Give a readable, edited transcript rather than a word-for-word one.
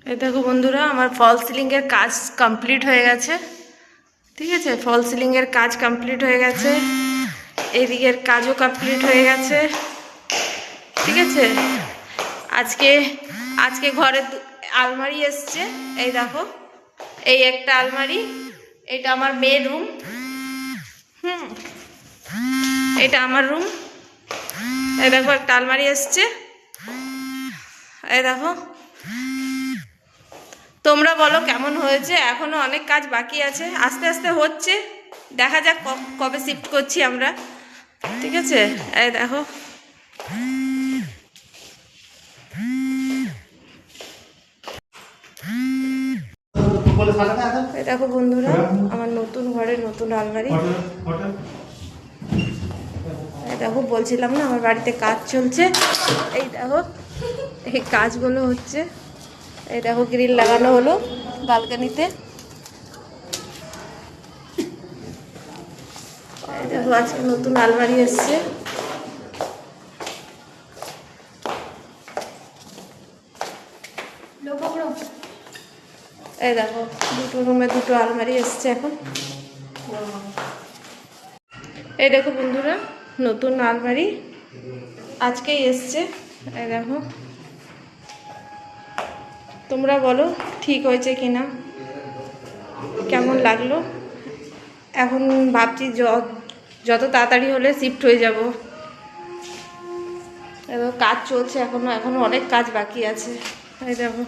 এই দেখো বন্ধুরা, আমার ফল সিলিংয়ের কাজ কমপ্লিট হয়ে গেছে। ঠিক আছে, ফল সিলিংয়ের কাজ কমপ্লিট হয়ে গেছে, এদিকের কাজও কমপ্লিট হয়ে গেছে। ঠিক আছে, আজকে আজকে ঘরে আলমারি এসছে। এই দেখো, এই একটা আলমারি, এটা আমার মেয়ের রুম। এটা আমার রুম। এই দেখো, একটা আলমারি এসছে। এই দেখো, তোমরা বলো কেমন হয়েছে? এখনো অনেক কাজ বাকি আছে, আস্তে আস্তে হচ্ছে। দেখা যাক কবে শিফট করছি আমরা। ঠিক আছে, এই দেখো, এই দেখো বন্ধুরা, আমার নতুন ঘরের নতুন আলমারি। এই দেখো, বলছিলাম না আমার বাড়িতে কাজ চলছে। এই দেখো, এই কাজগুলো হচ্ছে। এই দেখো, গ্রিল লাগানো হলো বালকনিতে। এই দেখো, আজকে নতুন আলমারি এসছে। এই দেখো, দুটো রুমে দুটো আলমারি এসছে এখন। এই দেখো বন্ধুরা, নতুন আলমারি আজকেই এসছে। এই দেখো, তোমরা বলো ঠিক হয়েছে কিনা, কেমন লাগলো। এখন ভাবছি যত তাড়াতাড়ি হলে শিফট হয়ে যাব। কাজ চলছে এখনো অনেক কাজ বাকি আছে। এই দেখো,